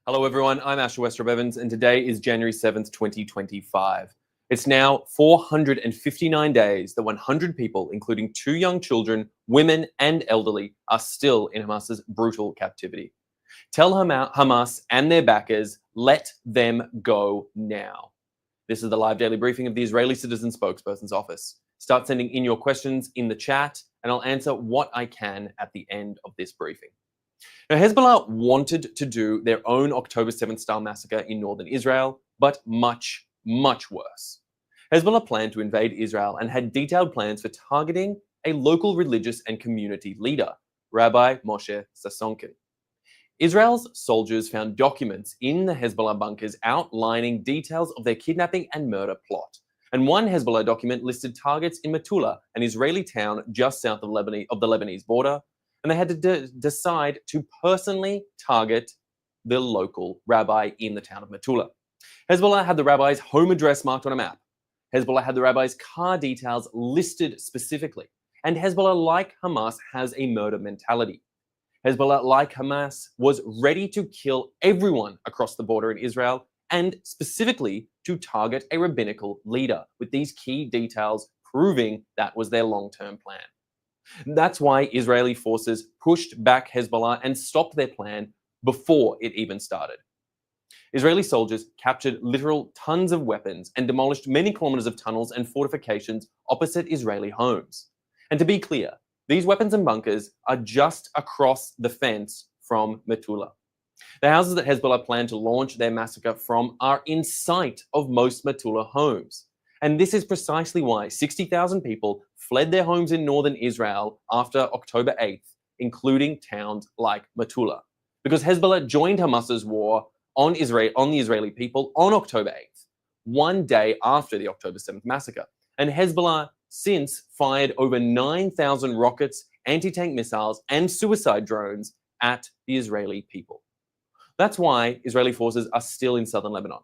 Hello everyone, I'm Asher Westropp-Evans and today is January 7th, 2025. It's now 459 days that 100 people, including 2 young children, women and elderly, are still in Hamas's brutal captivity. Tell Hamas and their backers, let them go now. This is the live daily briefing of the Israeli Citizen Spokesperson's office. Start sending in your questions in the chat and I'll answer what I can at the end of this briefing. Now, Hezbollah wanted to do their own October 7th style massacre in northern Israel, but much, much worse. Hezbollah planned to invade Israel and had detailed plans for targeting a local religious and community leader, Rabbi Moshe Sasonkin. Israel's soldiers found documents in the Hezbollah bunkers outlining details of their kidnapping and murder plot. And one Hezbollah document listed targets in Metula, an Israeli town just south of the Lebanese border, and they had to decide to personally target the local rabbi in the town of Metula. Hezbollah had the rabbi's home address marked on a map. Hezbollah had the rabbi's car details listed specifically. And Hezbollah, like Hamas, has a murder mentality. Hezbollah, like Hamas, was ready to kill everyone across the border in Israel and specifically to target a rabbinical leader, with these key details proving that was their long-term plan. That's why Israeli forces pushed back Hezbollah and stopped their plan before it even started. Israeli soldiers captured literal tons of weapons and demolished many kilometers of tunnels and fortifications opposite Israeli homes. And to be clear, these weapons and bunkers are just across the fence from Metula. The houses that Hezbollah planned to launch their massacre from are in sight of most Metula homes. And this is precisely why 60,000 people fled their homes in northern Israel after October 8th, including towns like Metula. Because Hezbollah joined Hamas's war on the Israeli people on October 8th, one day after the October 7th massacre. And Hezbollah since fired over 9,000 rockets, anti-tank missiles, and suicide drones at the Israeli people. That's why Israeli forces are still in southern Lebanon.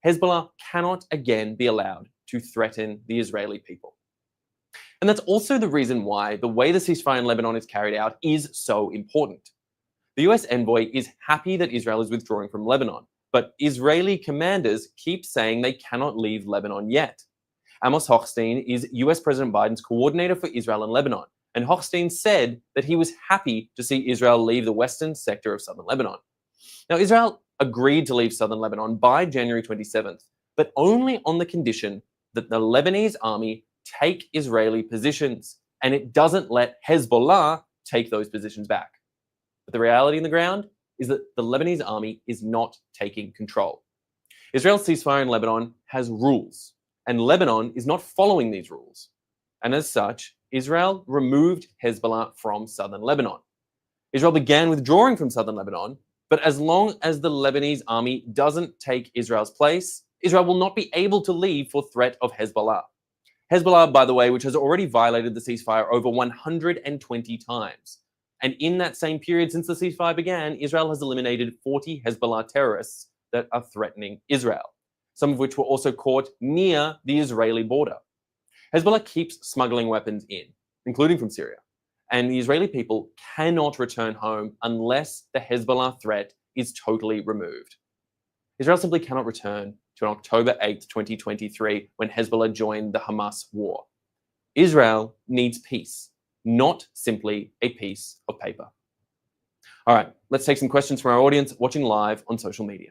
Hezbollah cannot again be allowed to threaten the Israeli people. And that's also the reason why the way the ceasefire in Lebanon is carried out is so important. The US envoy is happy that Israel is withdrawing from Lebanon, but Israeli commanders keep saying they cannot leave Lebanon yet. Amos Hochstein is US President Biden's coordinator for Israel and Lebanon, and Hochstein said that he was happy to see Israel leave the western sector of southern Lebanon. Now, Israel agreed to leave southern Lebanon by January 27th, but only on the condition that the Lebanese army take Israeli positions, and it doesn't let Hezbollah take those positions back. But the reality on the ground is that the Lebanese army is not taking control. Israel's ceasefire in Lebanon has rules, and Lebanon is not following these rules. And as such, Israel removed Hezbollah from southern Lebanon. Israel began withdrawing from southern Lebanon, but as long as the Lebanese army doesn't take Israel's place, Israel will not be able to leave for threat of Hezbollah. Hezbollah, by the way, which has already violated the ceasefire over 120 times. And in that same period since the ceasefire began, Israel has eliminated 40 Hezbollah terrorists that are threatening Israel, some of which were also caught near the Israeli border. Hezbollah keeps smuggling weapons in, including from Syria. And the Israeli people cannot return home unless the Hezbollah threat is totally removed. Israel simply cannot return to October 8th, 2023, when Hezbollah joined the Hamas war. Israel needs peace, not simply a piece of paper. All right, let's take some questions from our audience watching live on social media.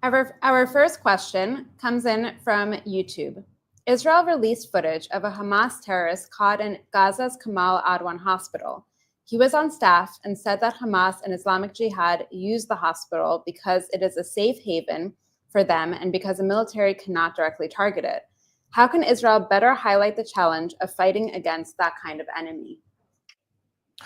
Our first question comes in from YouTube. Israel released footage of a Hamas terrorist caught in Gaza's Kamal Adwan hospital. He was on staff and said that Hamas and Islamic Jihad use the hospital because it is a safe haven for them and because the military cannot directly target it. How can Israel better highlight the challenge of fighting against that kind of enemy?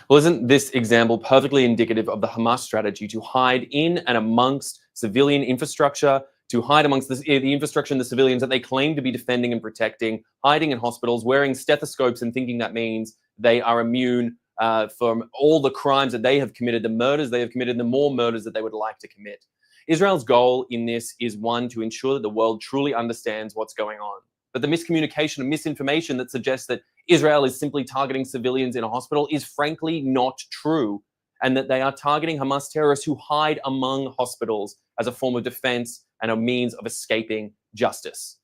Well, isn't this example perfectly indicative of the Hamas strategy to hide in and amongst civilian infrastructure, to hide amongst the infrastructure and the civilians that they claim to be defending and protecting, hiding in hospitals, wearing stethoscopes and thinking that means they are immune from all the crimes that they have committed, the murders they have committed, the more murders that they would like to commit. Israel's goal in this is, one, to ensure that the world truly understands what's going on. But the miscommunication and misinformation that suggests that Israel is simply targeting civilians in a hospital is frankly not true. and that they are targeting Hamas terrorists who hide among hospitals as a form of defense and a means of escaping justice.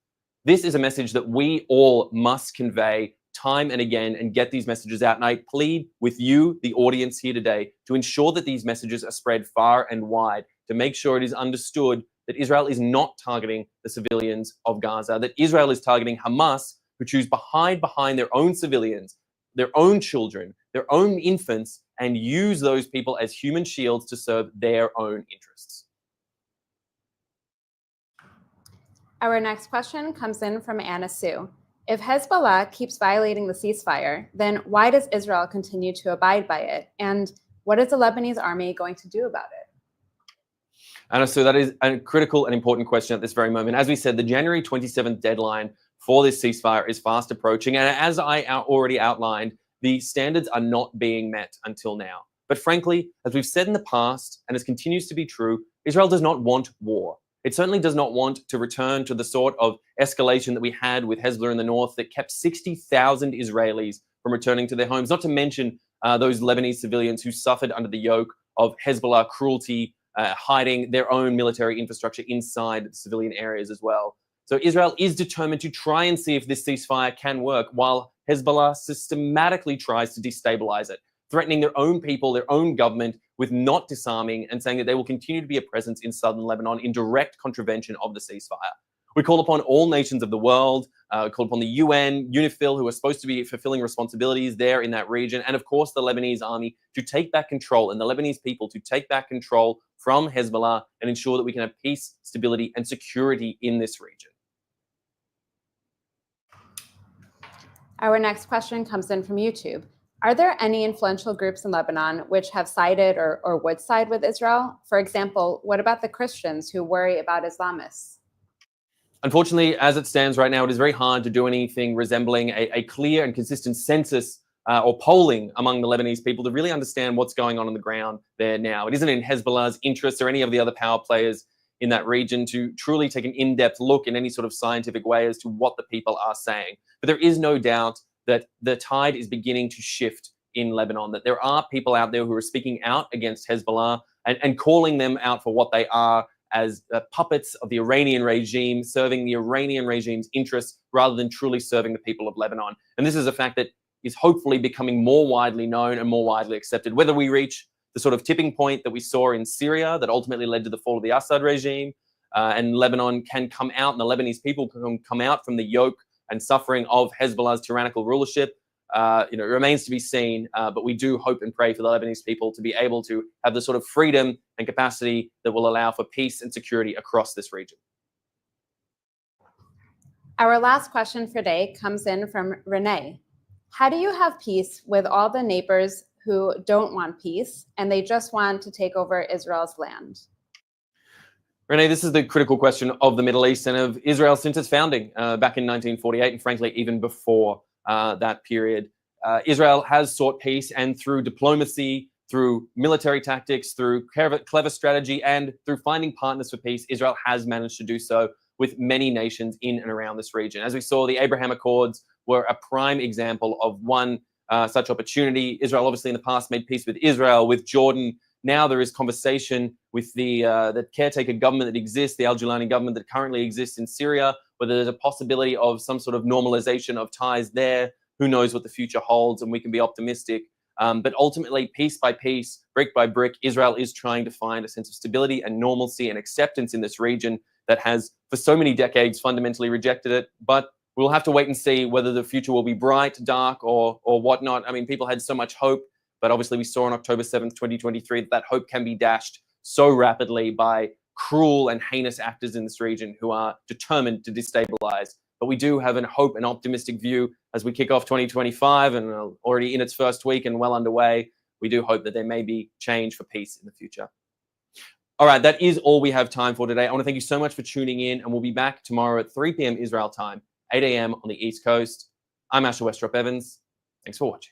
This is a message that we all must convey time and again and get these messages out. And I plead with you, the audience here today, to ensure that these messages are spread far and wide, to make sure it is understood that Israel is not targeting the civilians of Gaza, that Israel is targeting Hamas, who choose to hide behind their own civilians, their own children, their own infants, and use those people as human shields to serve their own interests. Our next question comes in from Anna Sue. If Hezbollah keeps violating the ceasefire, then why does Israel continue to abide by it? And what is the Lebanese army going to do about it? Anna, so that is a critical and important question at this very moment. As we said, the January 27th deadline for this ceasefire is fast approaching. And as I already outlined, the standards are not being met until now. But frankly, as we've said in the past, and as continues to be true, Israel does not want war. It certainly does not want to return to the sort of escalation that we had with Hezbollah in the north that kept 60,000 Israelis from returning to their homes, not to mention those Lebanese civilians who suffered under the yoke of Hezbollah cruelty, hiding their own military infrastructure inside civilian areas as well. So Israel is determined to try and see if this ceasefire can work, while Hezbollah systematically tries to destabilize it, threatening their own people, their own government, with not disarming and saying that they will continue to be a presence in southern Lebanon in direct contravention of the ceasefire. We call upon all nations of the world, call upon the UN, UNIFIL, who are supposed to be fulfilling responsibilities there in that region, and of course the Lebanese army to take back control, and the Lebanese people to take back control from Hezbollah and ensure that we can have peace, stability, and security in this region. Our next question comes in from YouTube. Are there any influential groups in Lebanon which have sided or would side with Israel? For example, what about the Christians who worry about Islamists? Unfortunately, as it stands right now, it is very hard to do anything resembling a clear and consistent census or polling among the Lebanese people to really understand what's going on the ground there now. It isn't in Hezbollah's interest or any of the other power players in that region to truly take an in-depth look in any sort of scientific way as to what the people are saying. But there is no doubt that the tide is beginning to shift in Lebanon, that there are people out there who are speaking out against Hezbollah and calling them out for what they are as puppets of the Iranian regime, serving the Iranian regime's interests rather than truly serving the people of Lebanon. And this is a fact that is hopefully becoming more widely known and more widely accepted. Whether we reach the sort of tipping point that we saw in Syria that ultimately led to the fall of the Assad regime, and Lebanon can come out and the Lebanese people can come out from the yoke and suffering of Hezbollah's tyrannical rulership, it remains to be seen. But we do hope and pray for the Lebanese people to be able to have the sort of freedom and capacity that will allow for peace and security across this region. Our last question for today comes in from Renee. How do you have peace with all the neighbors who don't want peace and they just want to take over Israel's land? Renee, this is the critical question of the Middle East and of Israel since its founding back in 1948, and frankly, even before that period. Israel has sought peace, and through diplomacy, through military tactics, through clever strategy, and through finding partners for peace, Israel has managed to do so with many nations in and around this region. As we saw, the Abraham Accords were a prime example of one such opportunity. Israel obviously in the past made peace with Israel, with Jordan. Now there is conversation with the caretaker government that exists, the al-Julani government that currently exists in Syria, whether there's a possibility of some sort of normalization of ties there. Who knows what the future holds, and we can be optimistic. But ultimately, piece by piece, brick by brick, Israel is trying to find a sense of stability and normalcy and acceptance in this region that has, for so many decades, fundamentally rejected it. But we'll have to wait and see whether the future will be bright, dark, or whatnot. I mean, people had so much hope. But obviously, we saw on October 7th, 2023, that hope can be dashed so rapidly by cruel and heinous actors in this region who are determined to destabilize. But we do have a hope and optimistic view as we kick off 2025 and already in its first week and well underway. We do hope that there may be change for peace in the future. All right, that is all we have time for today. I want to thank you so much for tuning in, and we'll be back tomorrow at 3 p.m. Israel time, 8 a.m. on the East Coast. I'm Asher Westropp-Evans. Thanks for watching.